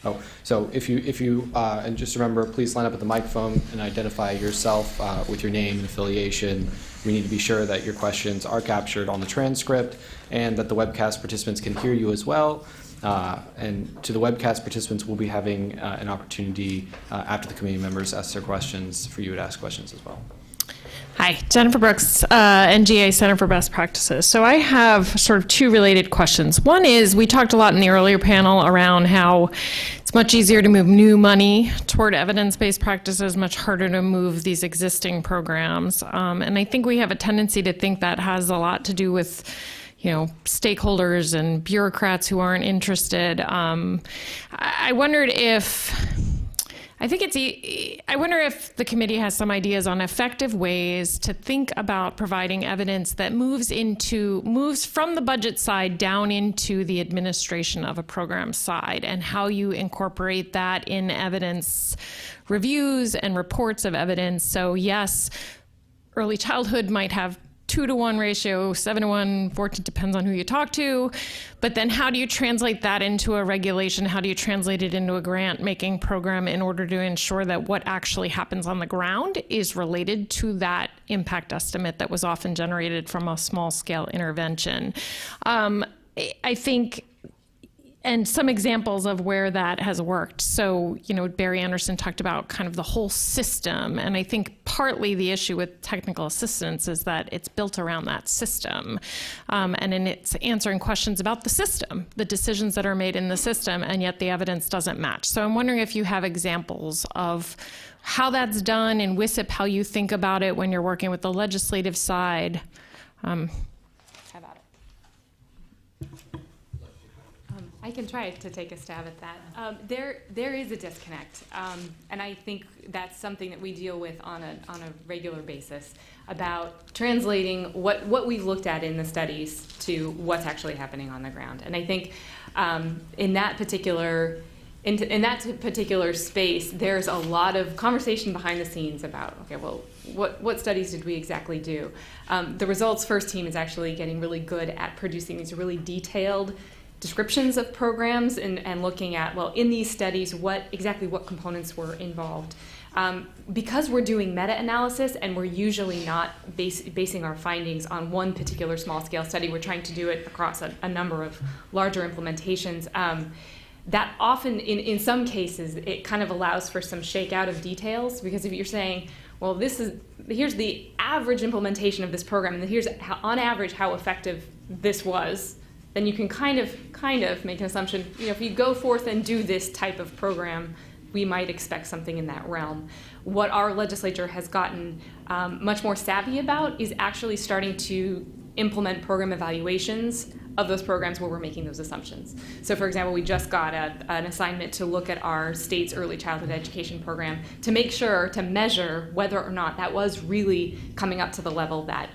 Oh, so if you and just remember, please line up at the microphone and identify yourself with your name and affiliation. We need to be sure that your questions are captured on the transcript and that the webcast participants can hear you as well. And to the webcast participants, we'll be having an opportunity after the committee members ask their questions for you to ask questions as well. Hi, Jennifer Brooks, NGA Center for Best Practices. So I have sort of two related questions. One is, we talked a lot in the earlier panel around how it's much easier to move new money toward evidence-based practices, much harder to move these existing programs. And I think we have a tendency to think that has a lot to do with stakeholders and bureaucrats who aren't interested. I wondered if I wonder if the committee has some ideas on effective ways to think about providing evidence that moves from the budget side down into the administration of a program side, and how you incorporate that in evidence reviews and reports of evidence. So yes, early childhood might have 2-to-1 ratio, 7-to-1, 14, depends on who you talk to. But then how do you translate that into a regulation? How do you translate it into a grant-making program in order to ensure that what actually happens on the ground is related to that impact estimate that was often generated from a small-scale intervention? I think, and some examples of where that has worked. So, Barry Anderson talked about kind of the whole system. And I think partly the issue with technical assistance is that it's built around that system. And then it's answering questions about the system, the decisions that are made in the system, and yet the evidence doesn't match. So I'm wondering if you have examples of how that's done in WISIP, how you think about it when you're working with the legislative side. I can try to take a stab at that. There is a disconnect, and I think that's something that we deal with on a regular basis, about translating what we've looked at in the studies to what's actually happening on the ground. And I think in that particular space, there's a lot of conversation behind the scenes about, okay, well, what studies did we exactly do? The results first team is actually getting really good at producing these really detailed descriptions of programs and looking at, well, in these studies, what components were involved. Because we're doing meta-analysis and we're usually not basing our findings on one particular small-scale study, we're trying to do it across a number of larger implementations. That often, in some cases, it kind of allows for some shakeout of details, because if you're saying, well, here's the average implementation of this program, and here's on average how effective this was, then you can kind of make an assumption, if you go forth and do this type of program, we might expect something in that realm. What our legislature has gotten much more savvy about is actually starting to implement program evaluations of those programs where we're making those assumptions. So for example, we just got an assignment to look at our state's early childhood education program to make sure to measure whether or not that was really coming up to the level that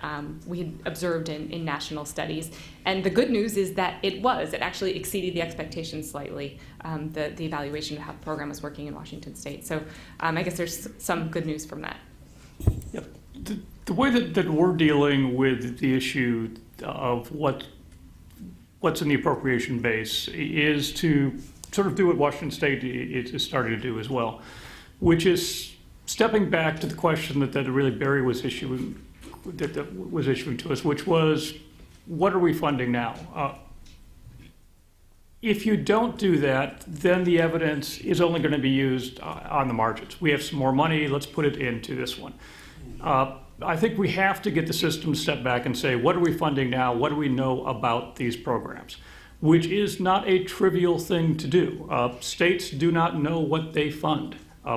we had observed in national studies. And the good news is that it actually exceeded the expectations slightly, the evaluation of how the program was working in Washington State. So I guess there's some good news from that. Yep. The way that we're dealing with the issue of what's in the appropriation base is to sort of do what Washington State is starting to do as well, which is stepping back to the question that really Barry was issuing to us, which was, what are we funding now? If you don't do that, then the evidence is only going to be used on the margins. We have some more money, let's put it into this one. I think we have to get the system to step back and say, what are we funding now? What do we know about these programs? Which is not a trivial thing to do. States do not know what they fund.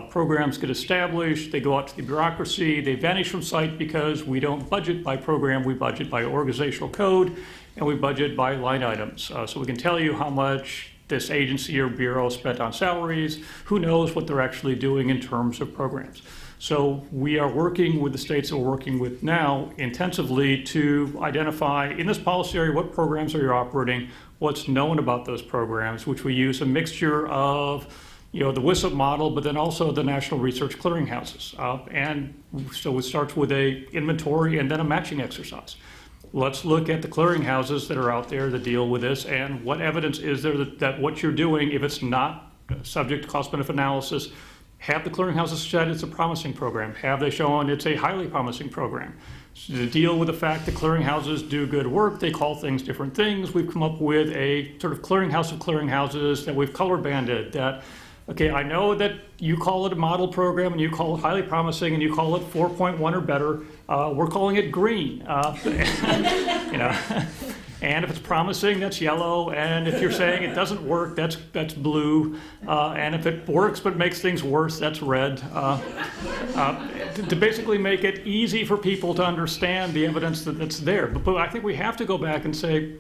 Programs get established, they go out to the bureaucracy, they vanish from sight because we don't budget by program, we budget by organizational code, and we budget by line items. So we can tell you how much this agency or bureau spent on salaries, who knows what they're actually doing in terms of programs. So we are working with the states that we're working with now intensively to identify in this policy area what programs are you operating, what's known about those programs, which we use a mixture of the WISIP model, but then also the National Research Clearinghouses. And so it starts with a inventory and then a matching exercise. Let's look at the clearinghouses that are out there that deal with this and what evidence is there that what you're doing, if it's not subject to cost-benefit analysis. Have the clearinghouses said it's a promising program? Have they shown it's a highly promising program? So to deal with the fact that clearinghouses do good work, they call things different things. We've come up with a sort of clearinghouse of clearinghouses that we've color banded that, okay, I know that you call it a model program and you call it highly promising and you call it 4.1 or better. We're calling it green. You know, and if it's promising, that's yellow. And if you're saying it doesn't work, that's blue. And if it works but makes things worse, that's red. To basically make it easy for people to understand the evidence that's there. But I think we have to go back and say,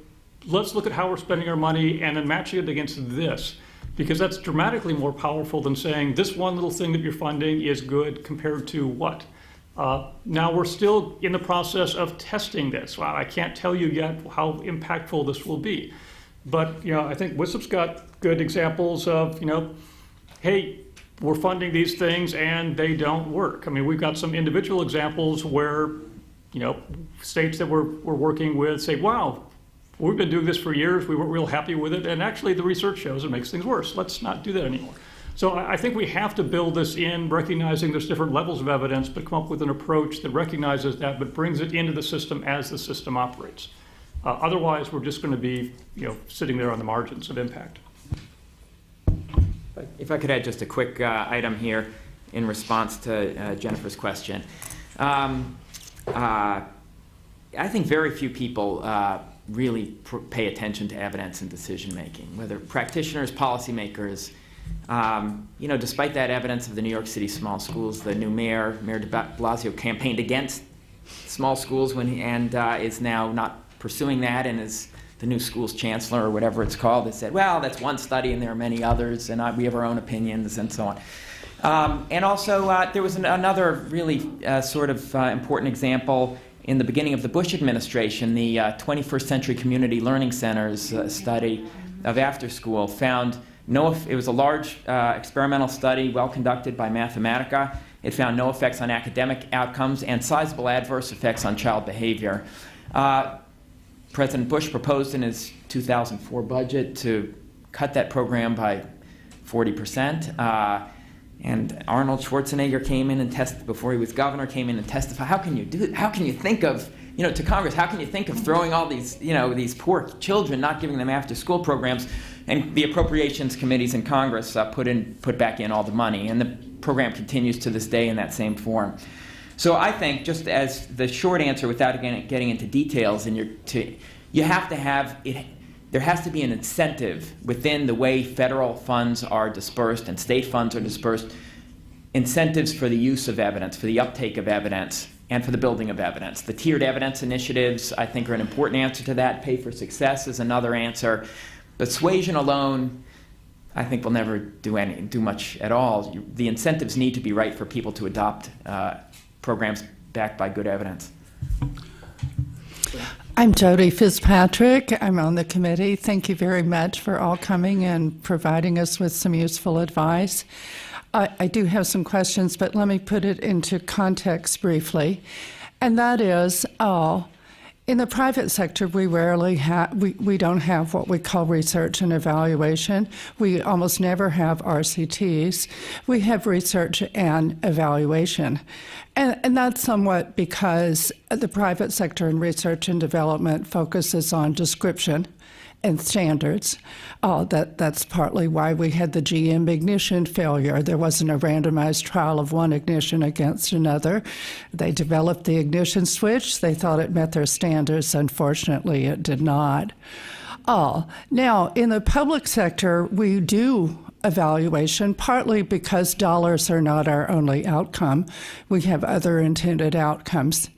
let's look at how we're spending our money and then matching it against this. Because that's dramatically more powerful than saying this one little thing that you're funding is good compared to what. Now we're still in the process of testing this. Well, I can't tell you yet how impactful this will be. But you know, I think WSIP's got good examples of, you know, hey, we're funding these things and they don't work. I mean, we've got some individual examples where, you know, states that we're working with say, wow, we've been doing this for years, we weren't real happy with it, and actually the research shows it makes things worse. Let's not do that anymore. So I think we have to build this in, recognizing there's different levels of evidence, but come up with an approach that recognizes that, but brings it into the system as the system operates. Otherwise, we're just going to be, you know, sitting there on the margins of impact. If I could add just a quick item here in response to Jennifer's question. I think very few people really pay attention to evidence in decision making, whether practitioners, policymakers. You know, despite that evidence of the New York City small schools, the new Mayor de Blasio, campaigned against small schools and is now not pursuing that, and is the new school's chancellor or whatever it's called. They said, well, that's one study and there are many others, and we have our own opinions and so on. And also, there was another really sort of important example in the beginning of the Bush administration. The 21st Century Community Learning Centers study of after school found it was a large experimental study, well conducted by Mathematica. It found no effects on academic outcomes and sizable adverse effects on child behavior. President Bush proposed in his 2004 budget to cut that program by 40%. And Arnold Schwarzenegger came in and testified, before he was governor, came in and testified, how can you do it? How can you think of, you know, to Congress, how can you think of throwing all these, you know, these poor children, not giving them after-school programs? And the appropriations committees in Congress put back in all the money, and the program continues to this day in that same form. So I think, just as the short answer, without getting into details, you have to have it. There has to be an incentive within the way federal funds are dispersed and state funds are dispersed, incentives for the use of evidence, for the uptake of evidence, and for the building of evidence. The tiered evidence initiatives, I think, are an important answer to that. Pay for success is another answer. Persuasion alone, I think, will never do much at all. The incentives need to be right for people to adopt programs backed by good evidence. I'm Jody Fitzpatrick. I'm on the committee. Thank you very much for all coming and providing us with some useful advice. I do have some questions, but let me put it into context briefly. And that is, in the private sector, we rarely we don't have what we call research and evaluation. We almost never have RCTs. We have research and evaluation. And that's somewhat because the private sector in research and development focuses on description and standards. That's partly why we had the GM ignition failure. There wasn't a randomized trial of one ignition against another. They developed the ignition switch. They thought it met their standards. Unfortunately, it did not. Now, in the public sector, we do evaluation, partly because dollars are not our only outcome. We have other intended outcomes.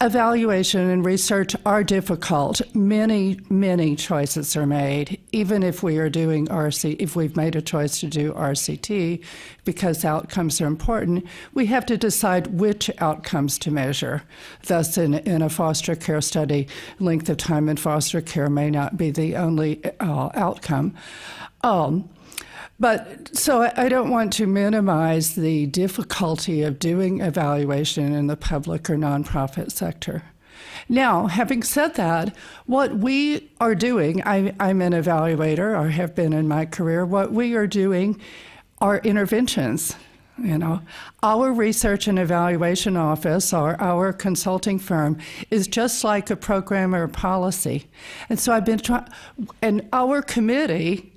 Evaluation and research are difficult. Many, many choices are made, even if we are doing if we've made a choice to do RCT, because outcomes are important, we have to decide which outcomes to measure. Thus, in a foster care study, length of time in foster care may not be the only outcome. So I don't want to minimize the difficulty of doing evaluation in the public or nonprofit sector. Now, having said that, what we are doing, I'm an evaluator, or have been in my career, what we are doing are interventions. You know, our research and evaluation office, or our consulting firm, is just like a program or a policy. And so I've been trying, and our committee,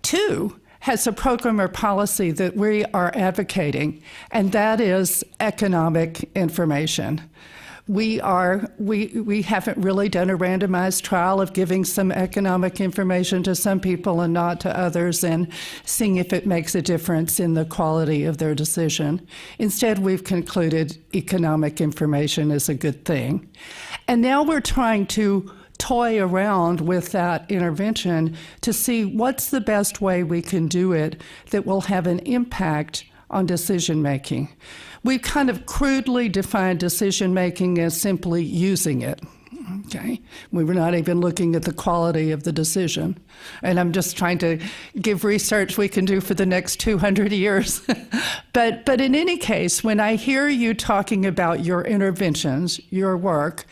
too, has a program or policy that we are advocating, and that is economic information. We haven't really done a randomized trial of giving some economic information to some people and not to others and seeing if it makes a difference in the quality of their decision. Instead, we've concluded economic information is a good thing. And now we're trying to toy around with that intervention to see what's the best way we can do it that will have an impact on decision making. We've kind of crudely defined decision making as simply using it. Okay, we were not even looking at the quality of the decision. And I'm just trying to give research we can do for the next 200 years. But in any case, when I hear you talking about your interventions, your work,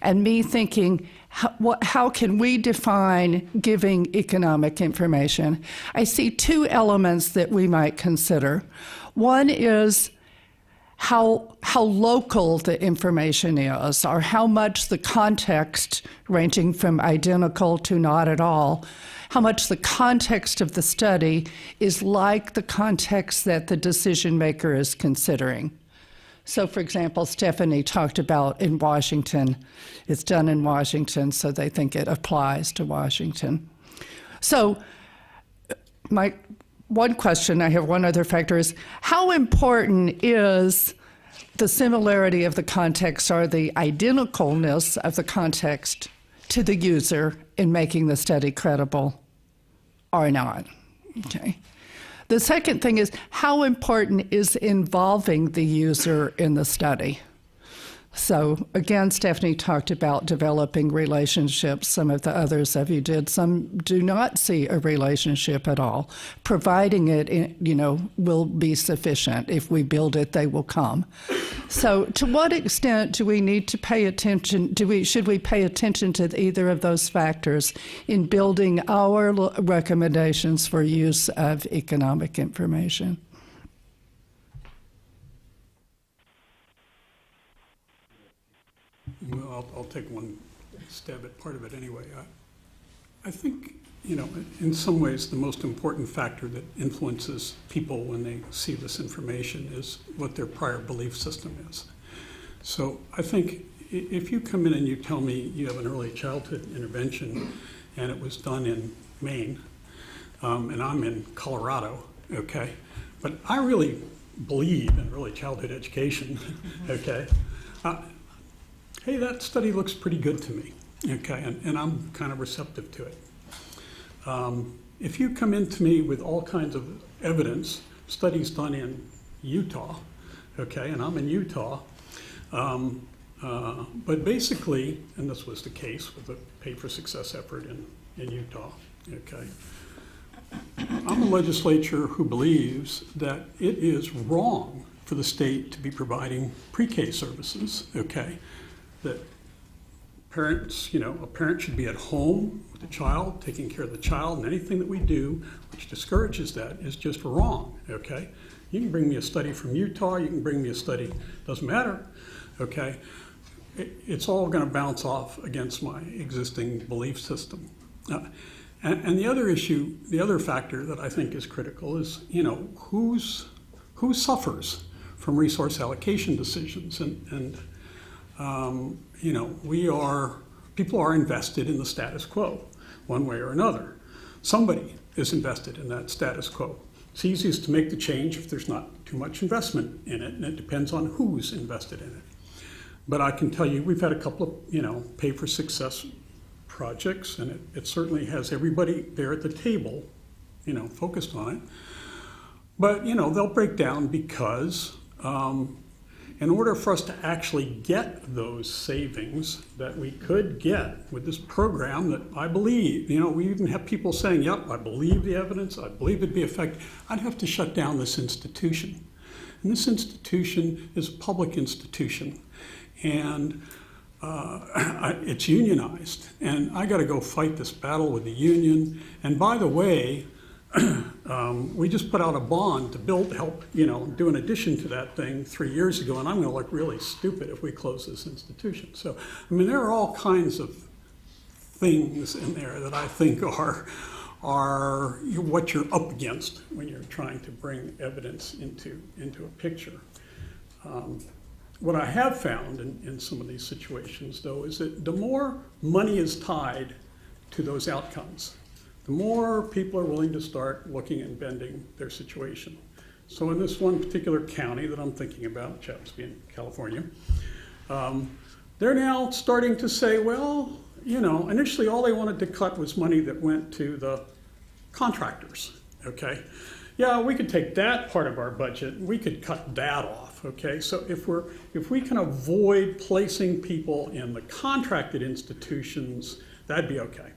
and me thinking, how can we define giving economic information? I see two elements that we might consider. One is how local the information is, or how much the context, ranging from identical to not at all, how much the context of the study is like the context that the decision maker is considering. So, for example, Stephanie talked about in Washington, it's done in Washington, so they think it applies to Washington. So, my one question, I have one other factor, is how important is the similarity of the context or the identicalness of the context to the user in making the study credible or not? Okay. The second thing is, how important is involving the user in the study? So again, Stephanie talked about developing relationships. Some of the others of you did. Some do not see a relationship at all. Providing it, will be sufficient. If we build it, they will come. So to what extent do we need to pay attention? Should we pay attention to either of those factors in building our recommendations for use of economic information? Well, I'll take one stab at part of it anyway. I think, in some ways, the most important factor that influences people when they see this information is what their prior belief system is. So I think if you come in and you tell me you have an early childhood intervention and it was done in Maine, and I'm in Colorado, okay, but I really believe in early childhood education, okay, hey, that study looks pretty good to me, okay, and I'm kind of receptive to it. If you come into me with all kinds of evidence, studies done in Utah, okay, and I'm in Utah, but basically, and this was the case with the Pay for Success effort in Utah, okay, I'm a legislature who believes that it is wrong for the state to be providing pre-K services, okay, that parents, a parent should be at home with the child, taking care of the child, and anything that we do which discourages that is just wrong, okay? You can bring me a study from Utah, you can bring me a study, doesn't matter, okay? It's all gonna bounce off against my existing belief system. And the other issue, the other factor that I think is critical is, who suffers from resource allocation decisions, and people are invested in the status quo, one way or another. Somebody is invested in that status quo. It's easiest to make the change if there's not too much investment in it, and it depends on who's invested in it. But I can tell you, we've had a couple of, Pay for Success projects, and it certainly has everybody there at the table, focused on it. But, they'll break down because in order for us to actually get those savings that we could get with this program that I believe, we even have people saying, yep, I believe the evidence, I believe it'd be effective, I'd have to shut down this institution. And this institution is a public institution. And it's unionized, and I got to go fight this battle with the union. And by the way, we just put out a bond to help, do an addition to that thing 3 years ago, and I'm going to look really stupid if we close this institution. So, I mean, there are all kinds of things in there that I think are what you're up against when you're trying to bring evidence into a picture. What I have found in some of these situations, though, is that the more money is tied to those outcomes, the more people are willing to start looking and bending their situation. So in this one particular county that I'm thinking about, Chaps being California, they're now starting to say, well, initially all they wanted to cut was money that went to the contractors, okay? Yeah, we could take that part of our budget and we could cut that off, okay? So if we can avoid placing people in the contracted institutions, that'd be okay.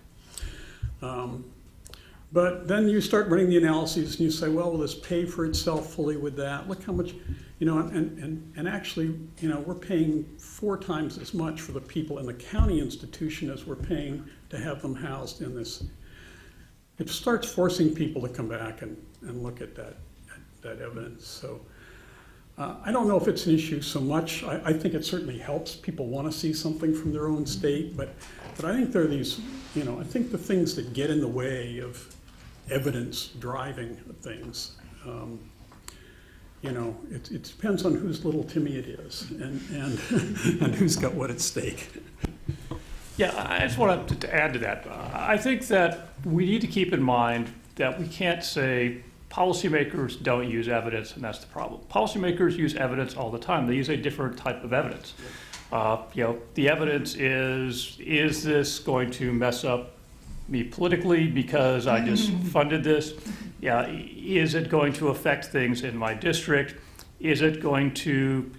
But then you start running the analyses and you say, well, will this pay for itself fully with that? Look how much, and actually, we're paying 4 times as much for the people in the county institution as we're paying to have them housed in this. It starts forcing people to come back and look at that evidence. So I don't know if it's an issue so much. I think it certainly helps. People want to see something from their own state, but I think there are these, I think the things that get in the way of evidence driving things, it depends on whose little Timmy it is and who's got what at stake. Yeah, I just wanted to add to that. I think that we need to keep in mind that we can't say policymakers don't use evidence and that's the problem. Policymakers use evidence all the time. They use a different type of evidence. The evidence is this going to mess up me politically because I just funded this? Yeah, is it going to affect things in my district? Is it going to,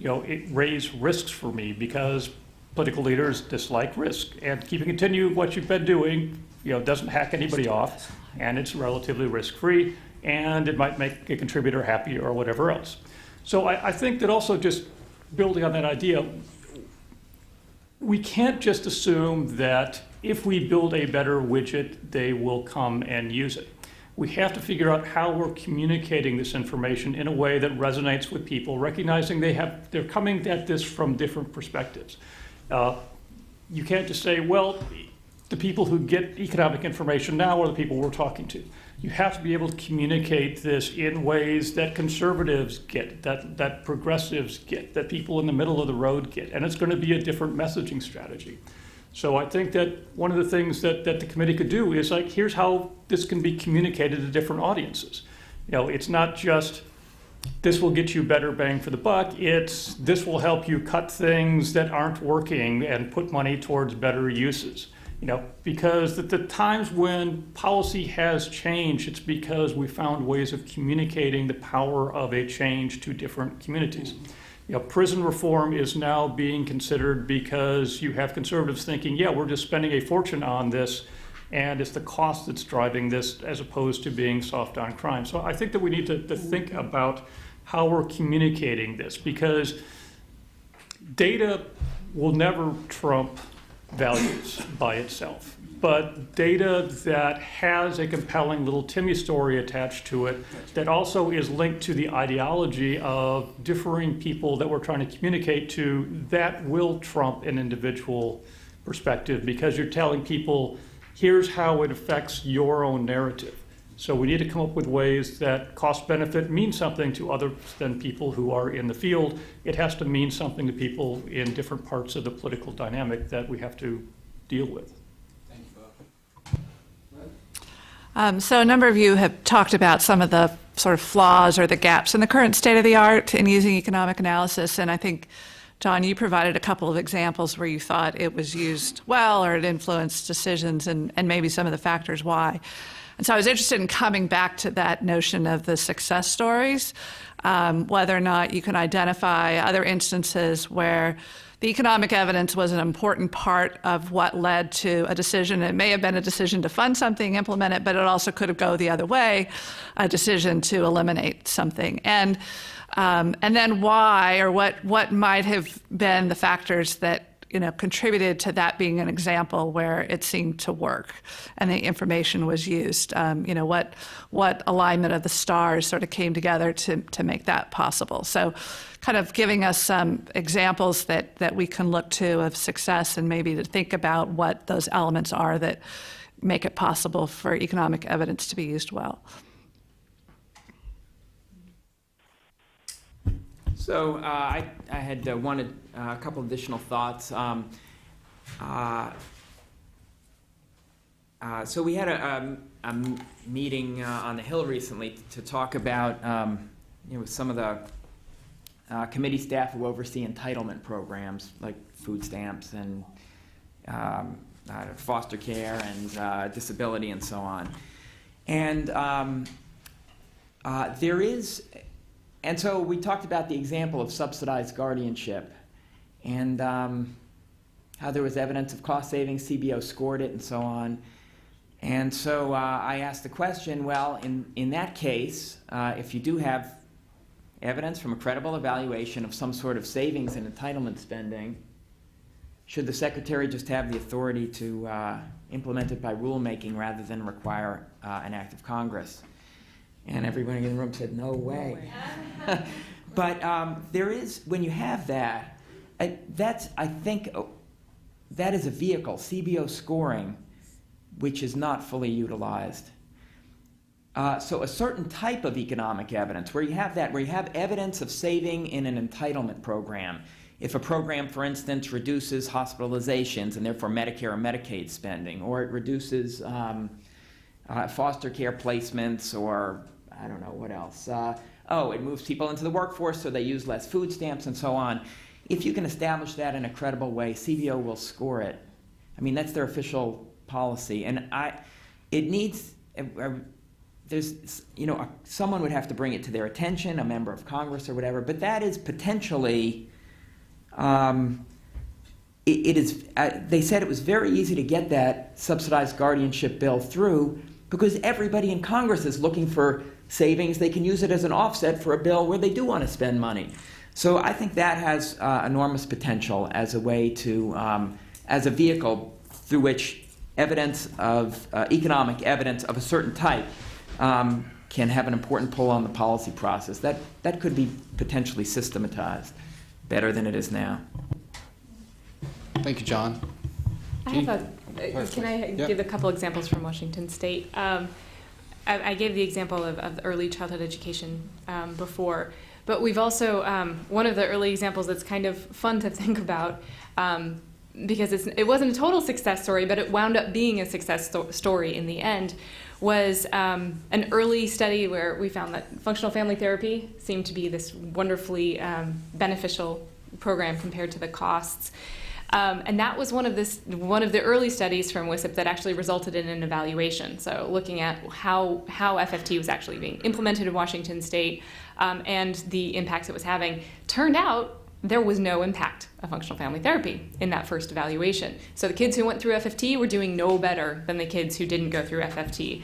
raise risks for me because political leaders dislike risk, and continue what you've been doing, doesn't hack anybody off, and it's relatively risk-free, and it might make a contributor happy or whatever else. So I think that also, just building on that idea, we can't just assume that if we build a better widget, they will come and use it. We have to figure out how we're communicating this information in a way that resonates with people, recognizing they're coming at this from different perspectives. You can't just say, well, the people who get economic information now are the people we're talking to. You have to be able to communicate this in ways that conservatives get, that progressives get, that people in the middle of the road get, and it's going to be a different messaging strategy. So I think that one of the things that the committee could do is here's how this can be communicated to different audiences. It's not just this will get you better bang for the buck, it's this will help you cut things that aren't working and put money towards better uses. Because at the times when policy has changed, it's because we found ways of communicating the power of a change to different communities. Prison reform is now being considered because you have conservatives thinking, yeah, we're just spending a fortune on this, and it's the cost that's driving this as opposed to being soft on crime. So I think that we need to think about how we're communicating this, because data will never trump values by itself. But data that has a compelling little Timmy story attached to it that also is linked to the ideology of differing people that we're trying to communicate to, that will trump an individual perspective, because you're telling people, here's how it affects your own narrative. So we need to come up with ways that cost-benefit means something to others than people who are in the field. It has to mean something to people in different parts of the political dynamic that we have to deal with. So a number of you have talked about some of the sort of flaws or the gaps in the current state of the art in using economic analysis, and I think, John, you provided a couple of examples where you thought it was used well or it influenced decisions and maybe some of the factors why. And so I was interested in coming back to that notion of the success stories, whether or not you can identify other instances where the economic evidence was an important part of what led to a decision. It may have been a decision to fund something, implement it, but it also could have gone the other way, a decision to eliminate something. And then why, or what might have been the factors that contributed to that being an example where it seemed to work and the information was used. What alignment of the stars sort of came together to make that possible. So kind of giving us some examples that we can look to of success and maybe to think about what those elements are that make it possible for economic evidence to be used well. So I had wanted a couple additional thoughts. So we had a meeting on the Hill recently to talk about with some of the committee staff who oversee entitlement programs like food stamps and foster care and disability and so on. And and so we talked about the example of subsidized guardianship and how there was evidence of cost savings, CBO scored it, and so on. And so I asked the question, well, in that case, if you do have evidence from a credible evaluation of some sort of savings in entitlement spending, should the Secretary just have the authority to implement it by rulemaking rather than require an act of Congress? And everyone in the room said, no way. But there is, when you have that, I think that is a vehicle, CBO scoring, which is not fully utilized. So a certain type of economic evidence, where you have evidence of saving in an entitlement program. If a program, for instance, reduces hospitalizations and therefore Medicare or Medicaid spending, or it reduces foster care placements, or I don't know what else. It moves people into the workforce so they use less food stamps and so on. If you can establish that in a credible way, CBO will score it. I mean, that's their official policy. And someone would have to bring it to their attention, a member of Congress or whatever, but that is potentially, they said it was very easy to get that subsidized guardianship bill through because everybody in Congress is looking for savings. They can use it as an offset for a bill where they do want to spend money. So I think that has enormous potential as a way to, as a vehicle through which economic evidence of a certain type can have an important pull on the policy process. That could be potentially systematized better than it is now. Thank you, John. Can I give a couple examples from Washington State? I gave the example of early childhood education before, but we've also, one of the early examples that's kind of fun to think about, because it wasn't a total success story, but it wound up being a success story in the end, was an early study where we found that functional family therapy seemed to be this wonderfully beneficial program compared to the costs. And that was one of the early studies from WISIP that actually resulted in an evaluation. So looking at how FFT was actually being implemented in Washington State and the impacts it was having. Turned out there was no impact of functional family therapy in that first evaluation. So the kids who went through FFT were doing no better than the kids who didn't go through FFT.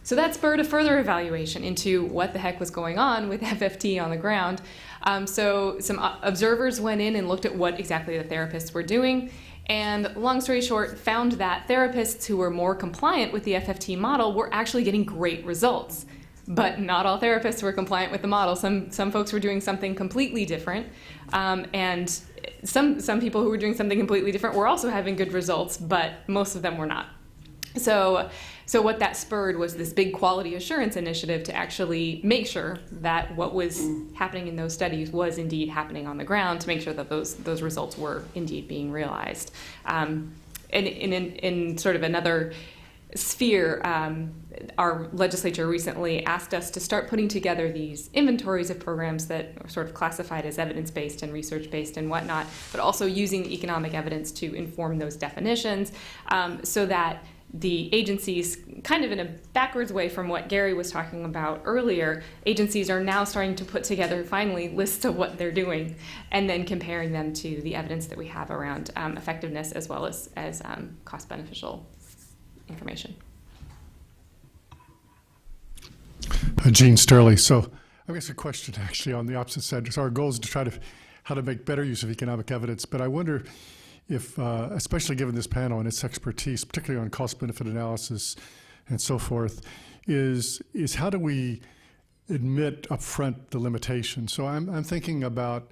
So that spurred a further evaluation into what the heck was going on with FFT on the ground. So some observers went in and looked at what exactly the therapists were doing, and long story short, found that therapists who were more compliant with the FFT model were actually getting great results. But not all therapists were compliant with the model. Some folks were doing something completely different, and some people who were doing something completely different were also having good results, but most of them were not. So what that spurred was this big quality assurance initiative to actually make sure that what was happening in those studies was indeed happening on the ground, to make sure that those results were indeed being realized. And in sort of another sphere, our legislature recently asked us to start putting together these inventories of programs that are sort of classified as evidence-based and research-based and whatnot, but also using the economic evidence to inform those definitions, so that the agencies, kind of in a backwards way from what Gary was talking about earlier, agencies are now starting to put together, finally, lists of what they're doing, and then comparing them to the evidence that we have around effectiveness as well as cost-beneficial information. Gene Sterling. So I guess a question actually on the opposite side. So our goal is to try to how to make better use of economic evidence, but I wonder if especially given this panel and its expertise, particularly on cost-benefit analysis and so forth, is how do we admit upfront the limitations? So I'm thinking about,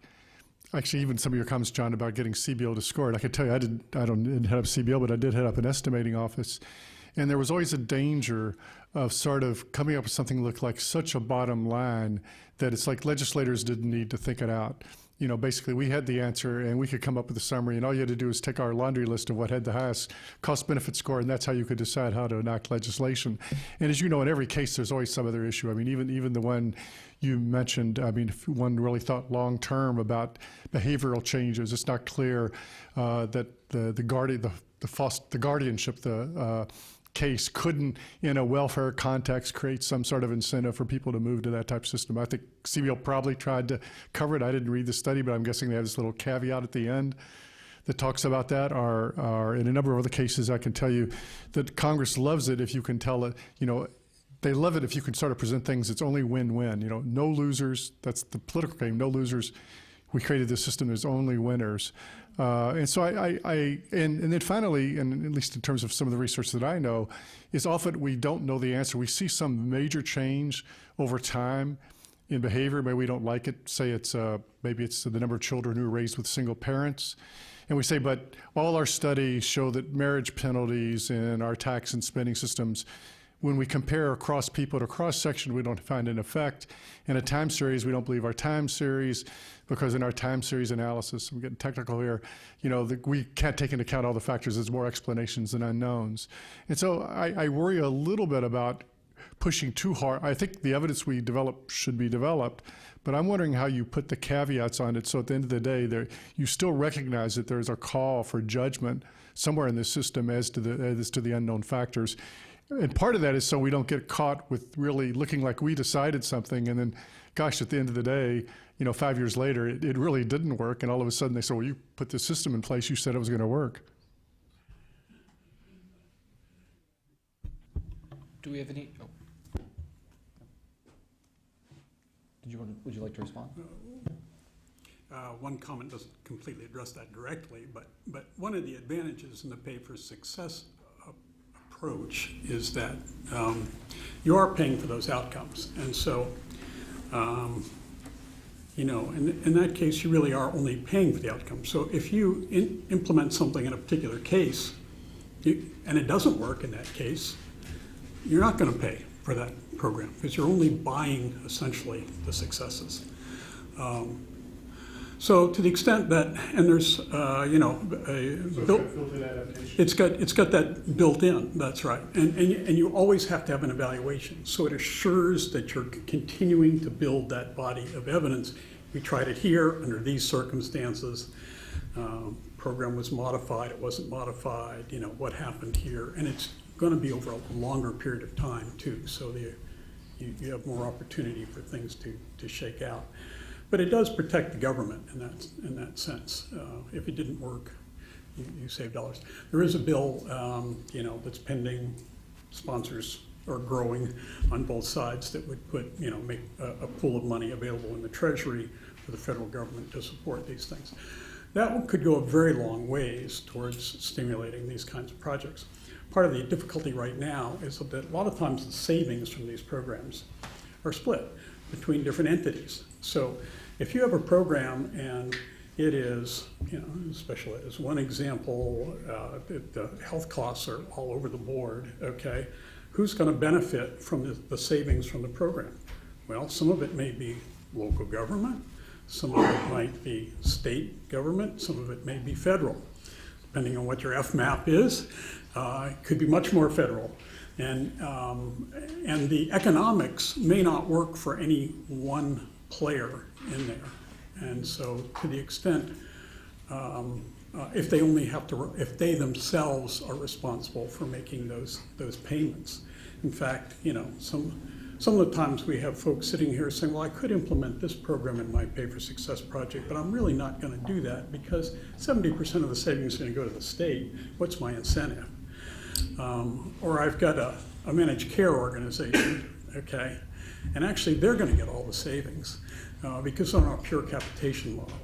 actually, even some of your comments, John, about getting CBO to score it. I can tell you, I didn't head up CBO, but I did head up an estimating office. And there was always a danger of sort of coming up with something that looked like such a bottom line that it's like legislators didn't need to think it out. You know, basically we had the answer and we could come up with a summary, and all you had to do is take our laundry list of what had the highest cost-benefit score, and that's how you could decide how to enact legislation. And as you know, in every case, there's always some other issue. I mean, even the one you mentioned, I mean, if one really thought long-term about behavioral changes, it's not clear that the guardianship, case couldn't, in a welfare context, create some sort of incentive for people to move to that type of system. I think CBO probably tried to cover it. I didn't read the study, but I'm guessing they have this little caveat at the end that talks about that. Or in a number of other cases, I can tell you that Congress loves it if you can tell it, you know, they love it if you can sort of present things, it's only win-win, you know, no losers. That's the political game, no losers. We created this system, there's only winners. And so and then finally, and at least in terms of some of the research that I know, is often we don't know the answer. We see some major change over time in behavior. Maybe we don't like it. Say it's maybe it's the number of children who are raised with single parents. And we say, but all our studies show that marriage penalties and our tax and spending systems, when we compare across people to cross-section, we don't find an effect. In a time series, we don't believe our time series, because in our time series analysis, I'm getting technical here, you know, we can't take into account all the factors. There's more explanations than unknowns. And so I worry a little bit about pushing too hard. I think the evidence we develop should be developed, but I'm wondering how you put the caveats on it so at the end of the day, you still recognize that there's a call for judgment somewhere in the system as to the unknown factors. And part of that is so we don't get caught with really looking like we decided something, and then, gosh, at the end of the day, you know, 5 years later, it really didn't work, and all of a sudden they say, well, you put this system in place, you said it was going to work. Do we have any? Oh. Would you like to respond? One comment doesn't completely address that directly, but one of the advantages in the pay for success approach is that you are paying for those outcomes. And so, you know, in that case, you really are only paying for the outcomes. So if you implement something in a particular case, and it doesn't work in that case, you're not going to pay for that program because you're only buying, essentially, the successes. So to the extent that, and there's, you know, it's got that built in, that's right. And you always have to have an evaluation. So it assures that you're continuing to build that body of evidence. We tried it here under these circumstances. Program was modified, it wasn't modified, you know, what happened here. And it's going to be over a longer period of time too. So you have more opportunity for things to shake out. But it does protect the government in that sense. If it didn't work, you save dollars. There is a bill, you know, that's pending. Sponsors are growing on both sides that would put, you know, make a pool of money available in the Treasury for the federal government to support these things. That could go a very long ways towards stimulating these kinds of projects. Part of the difficulty right now is that a lot of times the savings from these programs are split between different entities. So if you have a program and it is, you know, especially as one example, the health costs are all over the board, okay, who's going to benefit from the savings from the program? Well, some of it may be local government, some of it might be state government, some of it may be federal. Depending on what your FMAP is, it could be much more federal. And the economics may not work for any one player in there. And so to the extent, if they only have to, if they themselves are responsible for making those payments. In fact, you know, some of the times we have folks sitting here saying, well, I could implement this program in my Pay for Success project, but I'm really not going to do that because 70% of the savings is going to go to the state. What's my incentive? Or I've got a managed care organization, okay, and actually they're going to get all the savings because on our pure capitation model.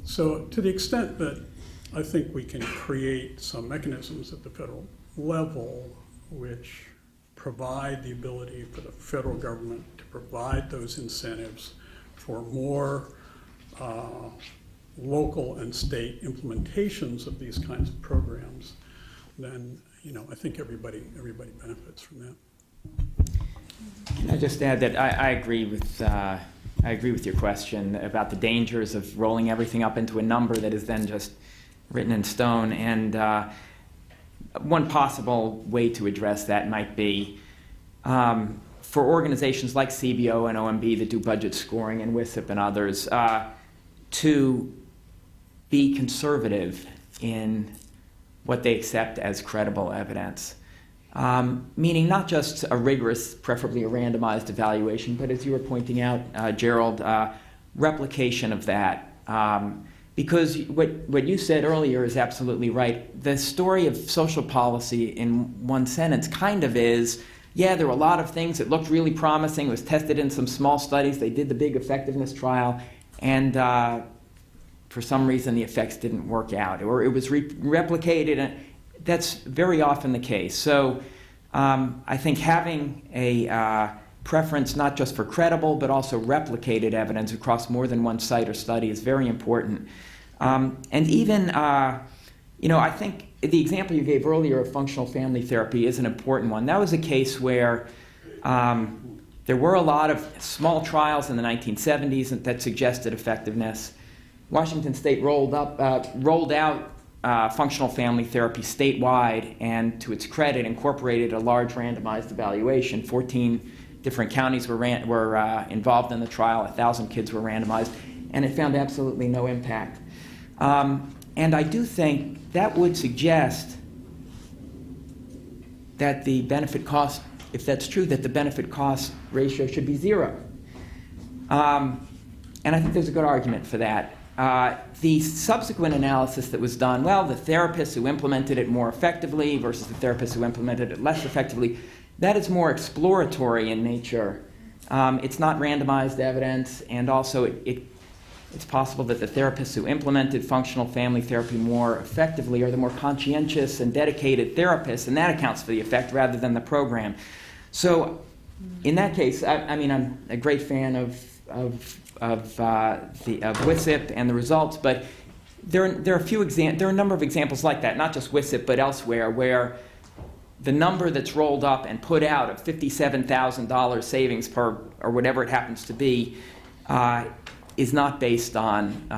So to the extent that I think we can create some mechanisms at the federal level which provide the ability for the federal government to provide those incentives for more local and state implementations of these kinds of programs. Then, I think everybody benefits from that. Can I just add that I agree with your question about the dangers of rolling everything up into a number that is then just written in stone. And one possible way to address that might be for organizations like CBO and OMB that do budget scoring and WISIP and others to be conservative in what they accept as credible evidence. Meaning not just a rigorous, preferably a randomized evaluation, but as you were pointing out, Gerald, replication of that. Because what you said earlier is absolutely right. The story of social policy in one sentence kind of is, yeah, there were a lot of things that looked really promising. It was tested in some small studies. They did the big effectiveness trial, and for some reason the effects didn't work out, or it was replicated. And that's very often the case. So I think having a preference not just for credible but also replicated evidence across more than one site or study is very important. And even, I think the example you gave earlier of functional family therapy is an important one. That was a case where there were a lot of small trials in the 1970s that suggested effectiveness. Washington State rolled out functional family therapy statewide, and to its credit, incorporated a large randomized evaluation. 14 different counties were involved in the trial. 1,000 kids were randomized, and it found absolutely no impact. And I do think that would suggest that the benefit cost, if that's true, that the benefit cost ratio should be 0. And I think there's a good argument for that. The subsequent analysis that was done, well, the therapists who implemented it more effectively versus the therapists who implemented it less effectively, that is more exploratory in nature. It's not randomized evidence, and also it's possible that the therapists who implemented functional family therapy more effectively are the more conscientious and dedicated therapists, and that accounts for the effect rather than the program. So in that case, I'm a great fan of WISIP and the results, but there are a number of examples like that, not just WISIP but elsewhere, where the number that's rolled up and put out of $57,000 savings per, or whatever it happens to be, is not based on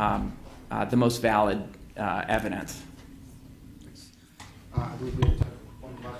the most valid evidence. I believe we have